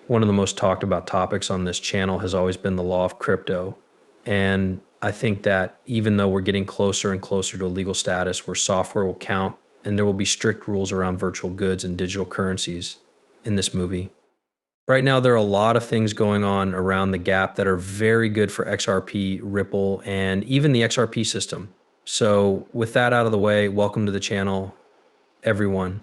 One of the most talked about topics on this channel has always been the law of crypto. And I think that even though we're getting closer and closer to a legal status where software will count and there will be strict rules around virtual goods and digital currencies in this movie. Right now, there are a lot of things going on around the gap that are very good for XRP, Ripple, and even the XRP system. So with that out of the way, welcome to the channel, everyone.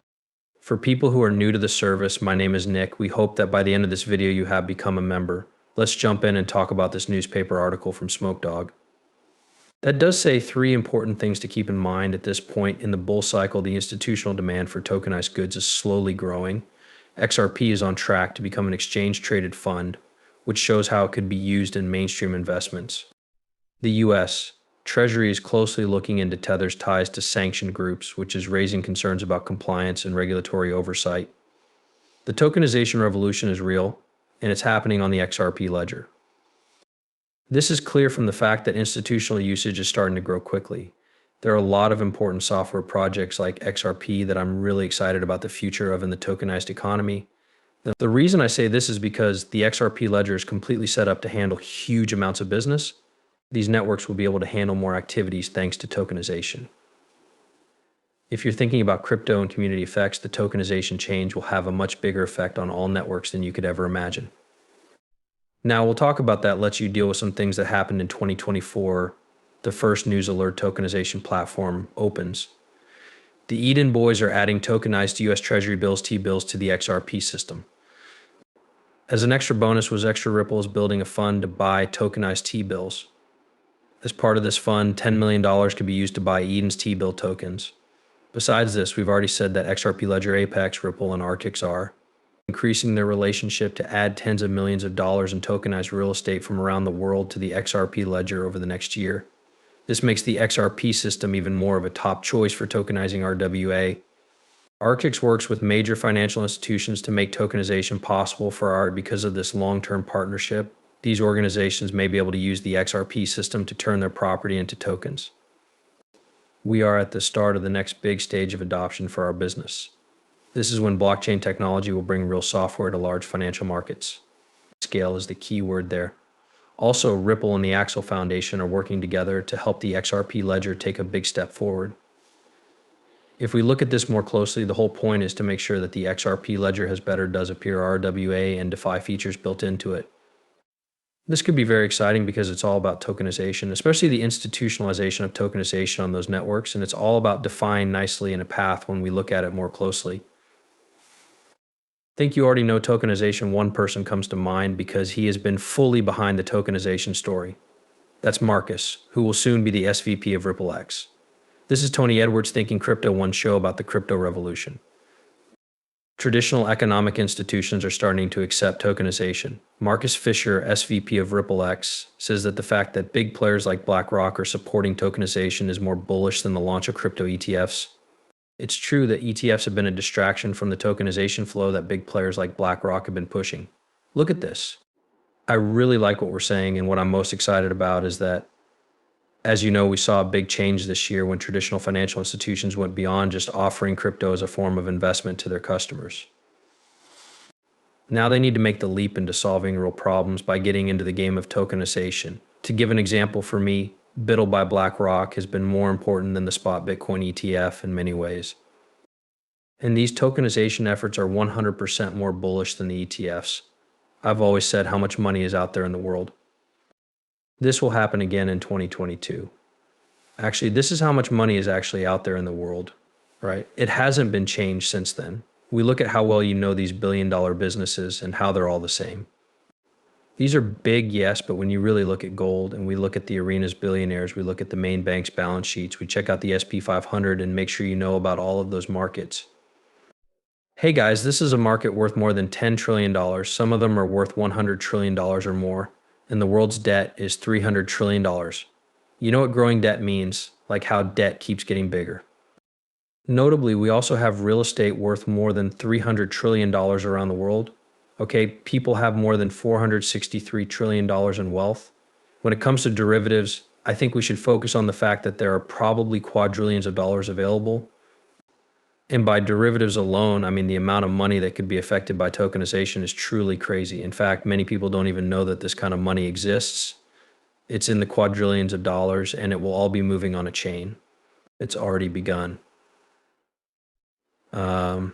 For people who are new to the service, my name is Nick. We hope that by the end of this video, you have become a member. Let's jump in and talk about this newspaper article from Smoke Dog. That does say three important things to keep in mind at this point in the bull cycle. The institutional demand for tokenized goods is slowly growing. XRP is on track to become an exchange-traded fund, which shows how it could be used in mainstream investments. The U.S. Treasury is closely looking into Tether's ties to sanctioned groups, which is raising concerns about compliance and regulatory oversight. The tokenization revolution is real, and it's happening on the XRP ledger. This is clear from the fact that institutional usage is starting to grow quickly. There are a lot of important software projects like XRP that I'm really excited about the future of in the tokenized economy. The reason I say this is because the XRP ledger is completely set up to handle huge amounts of business. These networks will be able to handle more activities thanks to tokenization. If you're thinking about crypto and community effects, the tokenization change will have a much bigger effect on all networks than you could ever imagine. Now we'll talk about that lets you deal with some things that happened in 2024. The first news alert tokenization platform opens. The Eden boys are adding tokenized US Treasury bills, T-bills to the XRP system. As an extra bonus was Extra Ripple is building a fund to buy tokenized T-bills. As part of this fund, $10 million could be used to buy Eden's T-bill tokens. Besides this, we've already said that XRP Ledger Apex, Ripple, and Arctic are increasing their relationship to add tens of millions of dollars in tokenized real estate from around the world to the XRP ledger over the next year. This makes the XRP system even more of a top choice for tokenizing RWA. Arctic works with major financial institutions to make tokenization possible for art because of this long-term partnership. These organizations may be able to use the XRP system to turn their property into tokens. We are at the start of the next big stage of adoption for our business. This is when blockchain technology will bring real software to large financial markets. Scale is the key word there. Also, Ripple and the Axel Foundation are working together to help the XRP ledger take a big step forward. If we look at this more closely, the whole point is to make sure that the XRP ledger has better does appear RWA and DeFi features built into it. This could be very exciting because it's all about tokenization, especially the institutionalization of tokenization on those networks, and it's all about defined nicely in a path when we look at it more closely. I think you already know tokenization. One person comes to mind because he has been fully behind the tokenization story. That's Marcus, who will soon be the SVP of RippleX. This is Tony Edwards' Thinking Crypto One show about the crypto revolution. Traditional economic institutions are starting to accept tokenization. Marcus Fisher, SVP of RippleX, says that the fact that big players like BlackRock are supporting tokenization is more bullish than the launch of crypto ETFs. It's true that ETFs have been a distraction from the tokenization flow that big players like BlackRock have been pushing. Look at this. I really like what we're saying, and what I'm most excited about is that, as you know, we saw a big change this year when traditional financial institutions went beyond just offering crypto as a form of investment to their customers. Now they need to make the leap into solving real problems by getting into the game of tokenization. To give an example for me, BUIDL by BlackRock has been more important than the spot Bitcoin ETF in many ways. And these tokenization efforts are 100% more bullish than the ETFs. I've always said how much money is out there in the world. This will happen again in 2022. Actually, this is how much money is actually out there in the world, right? It hasn't been changed since then. We look at how well you know these billion-dollar businesses and how they're all the same. These are big, yes, but when you really look at gold and we look at the arena's billionaires, we look at the main bank's balance sheets, we check out the SP 500 and make sure you know about all of those markets. Hey guys, this is a market worth more than $10 trillion. Some of them are worth $100 trillion or more, and the world's debt is $300 trillion. You know what growing debt means, like how debt keeps getting bigger. Notably, we also have real estate worth more than $300 trillion around the world. Okay, people have more than $463 trillion in wealth. When it comes to derivatives, I think we should focus on the fact that there are probably quadrillions of dollars available. And by derivatives alone, I mean the amount of money that could be affected by tokenization is truly crazy. In fact, many people don't even know that this kind of money exists. It's in the quadrillions of dollars, and it will all be moving on a chain. It's already begun. I'm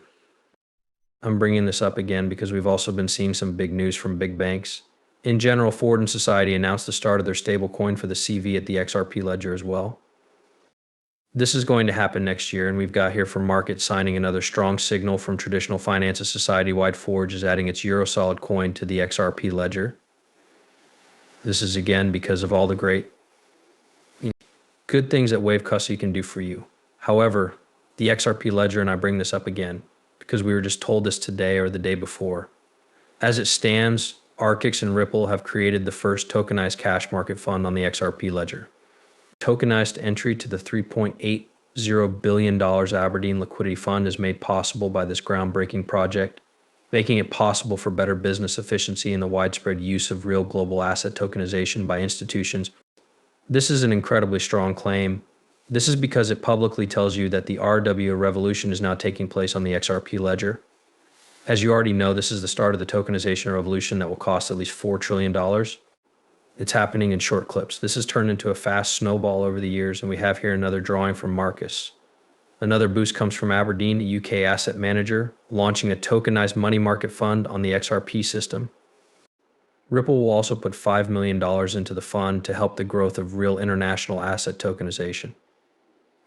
bringing this up again because we've also been seeing some big news from big banks. In general, Ford and Society announced the start of their stablecoin for the CV at the XRP ledger as well. This is going to happen next year, and we've got here from market signing another strong signal from traditional finances. Society-wide Forge is adding its Euro Solid coin to the XRP ledger. This is again because of all the great good things that Wave Custody can do for you. However, the XRP ledger, and I bring this up again because we were just told this today or the day before. As it stands, Arcix and Ripple have created the first tokenized cash market fund on the XRP ledger. Tokenized entry to the $3.80 billion Aberdeen Liquidity Fund is made possible by this groundbreaking project, making it possible for better business efficiency and the widespread use of real global asset tokenization by institutions. This is an incredibly strong claim. This is because it publicly tells you that the RWA revolution is now taking place on the XRP ledger. As you already know, this is the start of the tokenization revolution that will cost at least $4 trillion. It's happening in short clips. This has turned into a fast snowball over the years, and we have here another drawing from Marcus. Another boost comes from Aberdeen, a UK asset manager, launching a tokenized money market fund on the XRP system. Ripple will also put $5 million into the fund to help the growth of real international asset tokenization.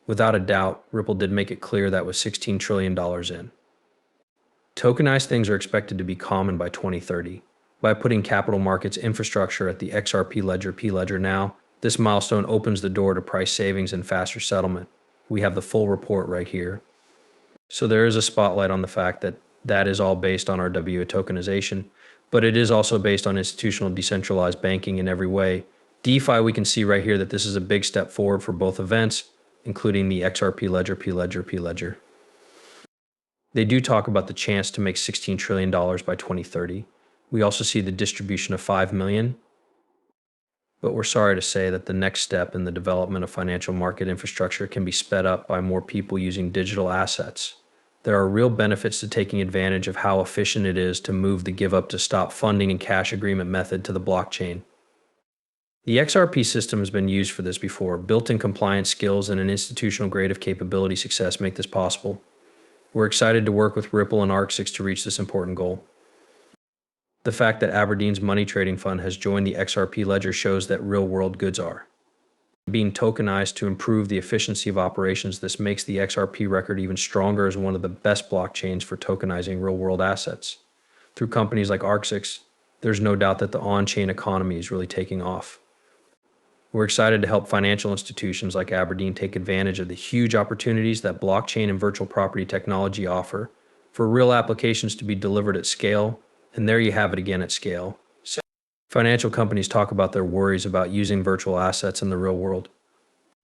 Without a doubt, Ripple did make it clear that with $16 trillion in. Tokenized things are expected to be common by 2030. By putting capital markets infrastructure at the XRP ledger P-Ledger now, this milestone opens the door to price savings and faster settlement. We have the full report right here. So there is a spotlight on the fact that that is all based on RWA tokenization, but it is also based on institutional decentralized banking in every way. DeFi, we can see right here that this is a big step forward for both events, including the XRP ledger, P-Ledger, P-Ledger. They do talk about the chance to make $16 trillion by 2030. We also see the distribution of 5 million, but we're sorry to say that the next step in the development of financial market infrastructure can be sped up by more people using digital assets. There are real benefits to taking advantage of how efficient it is to move the give up to stop funding and cash agreement method to the blockchain. The XRP system has been used for this before. Built-in compliance skills and an institutional grade of capability success make this possible. We're excited to work with Ripple and Arcix to reach this important goal. The fact that Aberdeen's money trading fund has joined the XRP ledger shows that real-world goods are being tokenized to improve the efficiency of operations. This makes the XRP record even stronger as one of the best blockchains for tokenizing real-world assets. Through companies like Arcix, there's no doubt that the on-chain economy is really taking off. We're excited to help financial institutions like Aberdeen take advantage of the huge opportunities that blockchain and virtual property technology offer for real applications to be delivered at scale. And there you have it again, at scale. Financial companies talk about their worries about using virtual assets in the real world.